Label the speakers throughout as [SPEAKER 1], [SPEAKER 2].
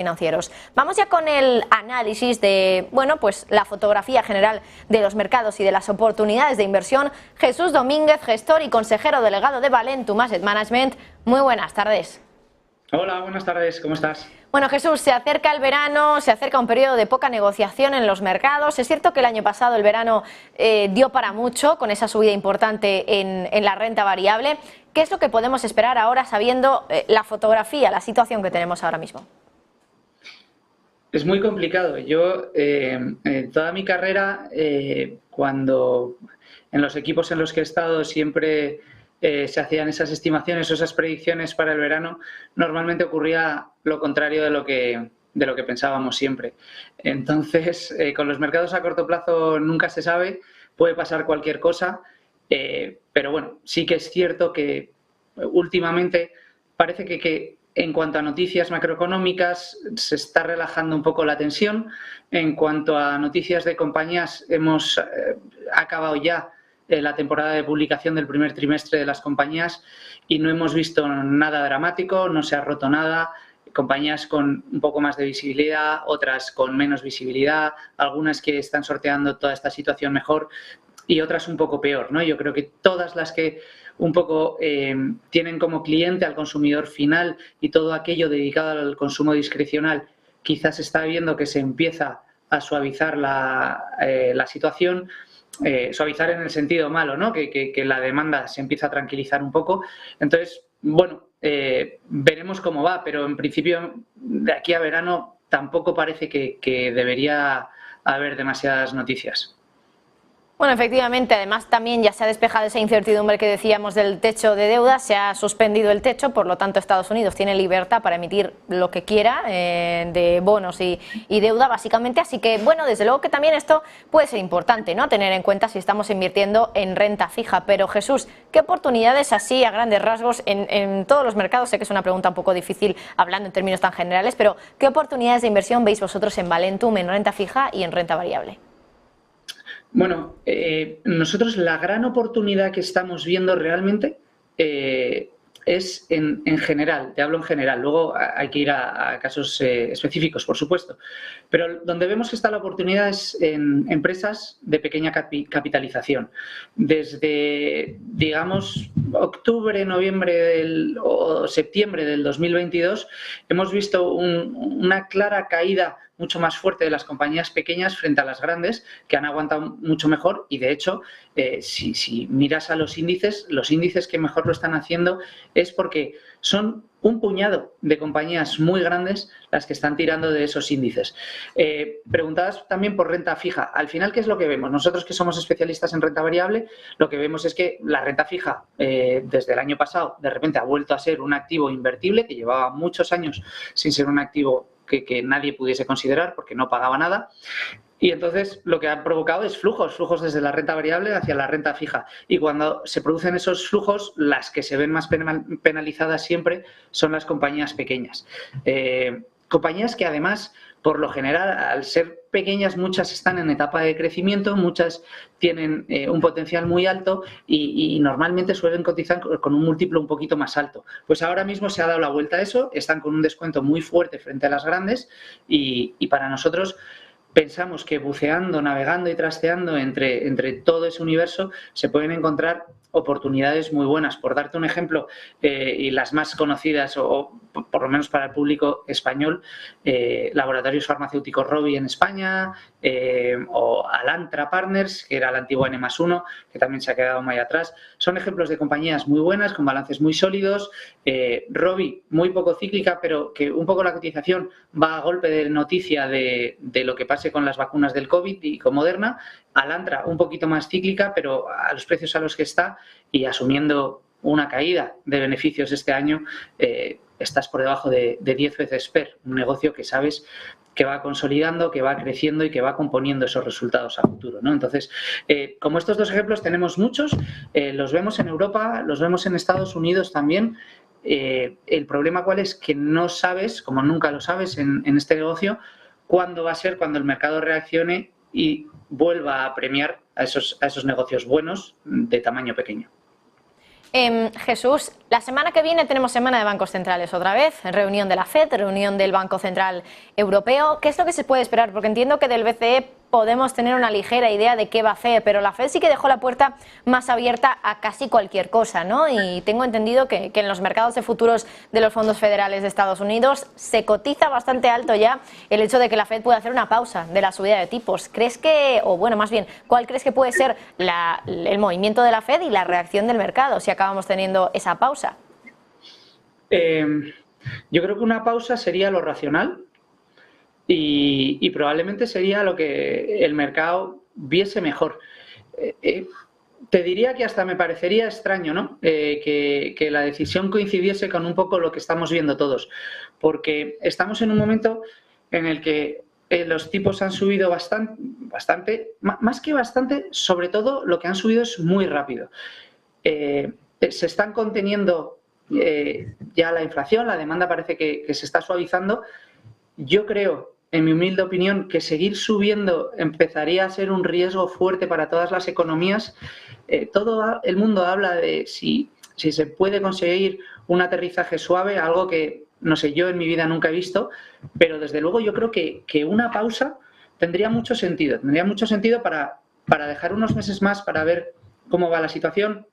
[SPEAKER 1] Financieros. Vamos ya con el análisis de, bueno, pues la fotografía general de los mercados y de las oportunidades de inversión. Jesús Domínguez, gestor y consejero delegado de Valentum Asset Management. Muy buenas tardes.
[SPEAKER 2] Hola, buenas tardes, ¿cómo estás?
[SPEAKER 1] Bueno, Jesús, se acerca el verano, se acerca un periodo de poca negociación en los mercados. Es cierto que el año pasado el verano dio para mucho con esa subida importante en la renta variable. ¿Qué es lo que podemos esperar ahora sabiendo la fotografía, la situación que tenemos ahora mismo?
[SPEAKER 2] Es muy complicado. Yo, toda mi carrera, cuando en los equipos en los que he estado siempre se hacían esas estimaciones o esas predicciones para el verano, normalmente ocurría lo contrario de lo que pensábamos siempre. Entonces, con los mercados a corto plazo nunca se sabe, puede pasar cualquier cosa, pero bueno, sí que es cierto que últimamente parece que en cuanto a noticias macroeconómicas, se está relajando un poco la tensión. En cuanto a noticias de compañías, hemos acabado ya la temporada de publicación del primer trimestre de las compañías y no hemos visto nada dramático, no se ha roto nada. Compañías con un poco más de visibilidad, otras con menos visibilidad, algunas que están sorteando toda esta situación mejor y otras un poco peor, ¿no? Yo creo que todas las que un poco tienen como cliente al consumidor final y todo aquello dedicado al consumo discrecional, quizás se está viendo que se empieza a suavizar la situación, suavizar en el sentido malo, ¿no? Que la demanda se empieza a tranquilizar un poco. Entonces, bueno, veremos cómo va, pero en principio de aquí a verano tampoco parece que debería haber demasiadas noticias.
[SPEAKER 1] Bueno, efectivamente, además también ya se ha despejado esa incertidumbre que decíamos del techo de deuda, se ha suspendido el techo, por lo tanto Estados Unidos tiene libertad para emitir lo que quiera de bonos y deuda básicamente, así que bueno, desde luego que también esto puede ser importante, ¿no? Tener en cuenta si estamos invirtiendo en renta fija, pero Jesús, ¿qué oportunidades así a grandes rasgos en todos los mercados? Sé que es una pregunta un poco difícil hablando en términos tan generales, pero ¿qué oportunidades de inversión veis vosotros en Valentum, en renta fija y en renta variable?
[SPEAKER 2] Bueno, nosotros la gran oportunidad que estamos viendo realmente es en general, te hablo en general, luego hay que ir a casos específicos, por supuesto, pero donde vemos que está la oportunidad es en empresas de pequeña capitalización. Desde, digamos, octubre, noviembre o septiembre del 2022 hemos visto una clara caída mucho más fuerte de las compañías pequeñas frente a las grandes, que han aguantado mucho mejor y, de hecho, si miras a los índices que mejor lo están haciendo es porque son un puñado de compañías muy grandes las que están tirando de esos índices. Preguntabas también por renta fija. Al final, ¿qué es lo que vemos? Nosotros, que somos especialistas en renta variable, lo que vemos es que la renta fija, desde el año pasado, de repente ha vuelto a ser un activo invertible, que llevaba muchos años sin ser un activo que nadie pudiese considerar porque no pagaba nada. Y entonces lo que ha provocado es flujos desde la renta variable hacia la renta fija. Y cuando se producen esos flujos, las que se ven más penalizadas siempre son las compañías pequeñas. Compañías que además, por lo general, al ser pequeñas, muchas están en etapa de crecimiento, muchas tienen un potencial muy alto y normalmente suelen cotizar con un múltiplo un poquito más alto. Pues ahora mismo se ha dado la vuelta a eso, están con un descuento muy fuerte frente a las grandes y para nosotros pensamos que buceando, navegando y trasteando entre todo ese universo se pueden encontrar oportunidades muy buenas. Por darte un ejemplo, y las más conocidas, o por lo menos para el público español, Laboratorios Farmacéuticos Rovi en España, o Alantra Partners, que era la antigua N+1, que también se ha quedado muy atrás. Son ejemplos de compañías muy buenas, con balances muy sólidos. Rovi, muy poco cíclica, pero que un poco la cotización va a golpe de noticia de lo que pase con las vacunas del COVID y con Moderna. Alantra, un poquito más cíclica, pero a los precios a los que está y asumiendo una caída de beneficios este año, estás por debajo de 10 veces PER, un negocio que sabes que va consolidando, que va creciendo y que va componiendo esos resultados a futuro, ¿no? Entonces, como estos dos ejemplos tenemos muchos, los vemos en Europa, los vemos en Estados Unidos también. El problema cuál es, que no sabes, como nunca lo sabes en este negocio, cuándo va a ser cuando el mercado reaccione y vuelva a premiar a esos negocios buenos de tamaño pequeño.
[SPEAKER 1] Jesús, la semana que viene tenemos semana de bancos centrales otra vez, reunión de la FED, reunión del Banco Central Europeo. ¿Qué es lo que se puede esperar? Porque entiendo que del BCE podemos tener una ligera idea de qué va a hacer, pero la FED sí que dejó la puerta más abierta a casi cualquier cosa, ¿no? Y tengo entendido que en los mercados de futuros de los fondos federales de Estados Unidos se cotiza bastante alto ya el hecho de que la FED pueda hacer una pausa de la subida de tipos. ¿Crees que, o bueno, más bien, cuál crees que puede ser el movimiento de la FED y la reacción del mercado si acabamos teniendo esa pausa?
[SPEAKER 2] Yo creo que una pausa sería lo racional. Y probablemente sería lo que el mercado viese mejor. Te diría que hasta me parecería extraño, ¿no? Que la decisión coincidiese con un poco lo que estamos viendo todos, porque estamos en un momento en el que los tipos han subido bastante, más que bastante, sobre todo lo que han subido es muy rápido. Se están conteniendo ya la inflación, la demanda parece que se está suavizando. Yo creo, en mi humilde opinión, que seguir subiendo empezaría a ser un riesgo fuerte para todas las economías. Todo el mundo habla de si se puede conseguir un aterrizaje suave, algo que, no sé, yo en mi vida nunca he visto, pero desde luego yo creo que una pausa tendría mucho sentido. Tendría mucho sentido para dejar unos meses más para ver cómo va la situación,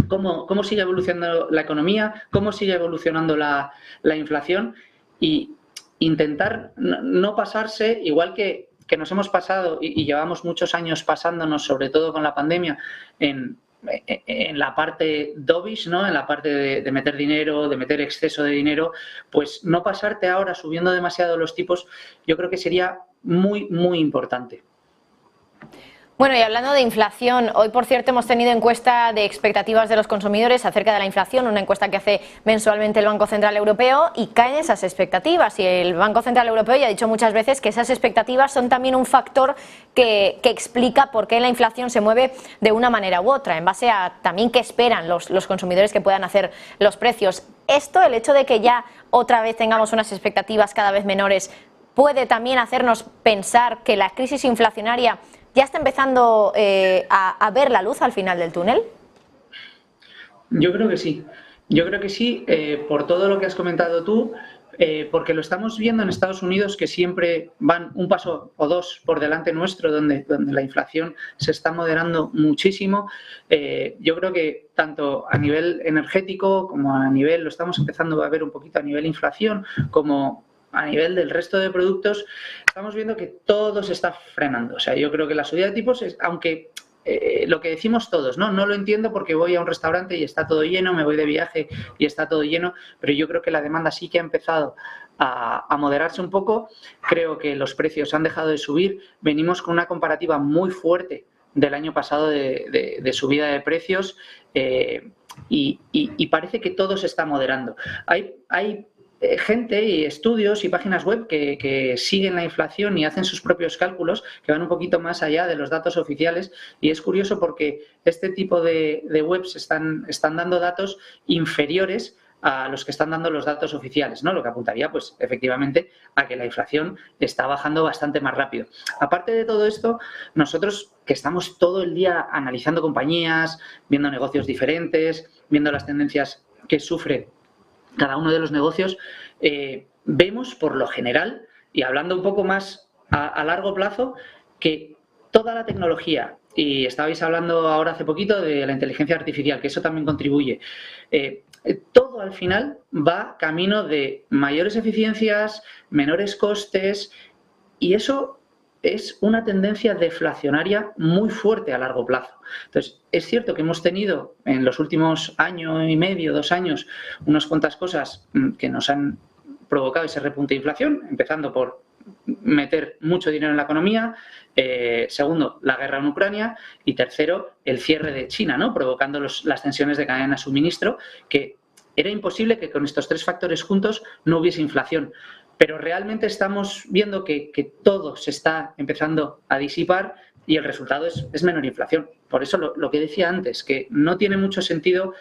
[SPEAKER 2] cómo sigue evolucionando la economía, cómo sigue evolucionando la inflación y intentar no pasarse, igual que nos hemos pasado y llevamos muchos años pasándonos, sobre todo con la pandemia, en la parte dovish, ¿no? En la parte de meter dinero, de meter exceso de dinero, pues no pasarte ahora subiendo demasiado los tipos, yo creo que sería muy, muy importante.
[SPEAKER 1] Bueno, y hablando de inflación, hoy por cierto hemos tenido encuesta de expectativas de los consumidores acerca de la inflación, una encuesta que hace mensualmente el Banco Central Europeo y caen esas expectativas. Y el Banco Central Europeo ya ha dicho muchas veces que esas expectativas son también un factor que explica por qué la inflación se mueve de una manera u otra, en base a también qué esperan los consumidores que puedan hacer los precios. Esto, el hecho de que ya otra vez tengamos unas expectativas cada vez menores, puede también hacernos pensar que la crisis inflacionaria ¿ya está empezando a ver la luz al final del túnel?
[SPEAKER 2] Yo creo que sí. Yo creo que sí, por todo lo que has comentado tú, porque lo estamos viendo en Estados Unidos, que siempre van un paso o dos por delante nuestro, donde la inflación se está moderando muchísimo. Yo creo que tanto a nivel energético como a nivel, lo estamos empezando a ver un poquito a nivel inflación, como a nivel del resto de productos, estamos viendo que todo se está frenando. O sea, yo creo que la subida de tipos es, aunque lo que decimos todos, ¿no? No lo entiendo porque voy a un restaurante y está todo lleno, me voy de viaje y está todo lleno, pero yo creo que la demanda sí que ha empezado a moderarse un poco. Creo que los precios han dejado de subir. Venimos con una comparativa muy fuerte del año pasado de subida de precios y parece que todo se está moderando. Hay gente y estudios y páginas web que siguen la inflación y hacen sus propios cálculos que van un poquito más allá de los datos oficiales, y es curioso porque este tipo de webs están dando datos inferiores a los que están dando los datos oficiales, ¿no? Lo que apuntaría, pues, efectivamente, a que la inflación está bajando bastante más rápido. Aparte de todo esto, nosotros que estamos todo el día analizando compañías, viendo negocios diferentes, viendo las tendencias que sufre cada uno de los negocios, vemos por lo general, y hablando un poco más a largo plazo, que toda la tecnología, y estabais hablando ahora hace poquito de la inteligencia artificial, que eso también contribuye, todo al final va camino de mayores eficiencias, menores costes, y eso es una tendencia deflacionaria muy fuerte a largo plazo. Entonces, es cierto que hemos tenido en los últimos año y medio, 2 años, unas cuantas cosas que nos han provocado ese repunte de inflación, empezando por meter mucho dinero en la economía, segundo, la guerra en Ucrania, y tercero, el cierre de China, ¿no? Provocando las tensiones de cadena de suministro, que era imposible que con estos 3 factores juntos no hubiese inflación. Pero realmente estamos viendo que todo se está empezando a disipar y el resultado es menor inflación. Por eso lo que decía antes, que no tiene mucho sentido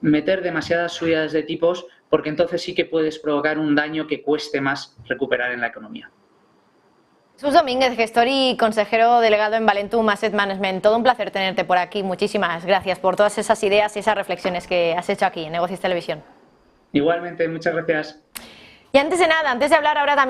[SPEAKER 2] meter demasiadas subidas de tipos, porque entonces sí que puedes provocar un daño que cueste más recuperar en la economía.
[SPEAKER 1] Jesús Domínguez, gestor y consejero delegado en Valentum Asset Management. Todo un placer tenerte por aquí. Muchísimas gracias por todas esas ideas y esas reflexiones que has hecho aquí en Negocios Televisión.
[SPEAKER 2] Igualmente, muchas gracias.
[SPEAKER 1] Y antes de nada, antes de hablar ahora también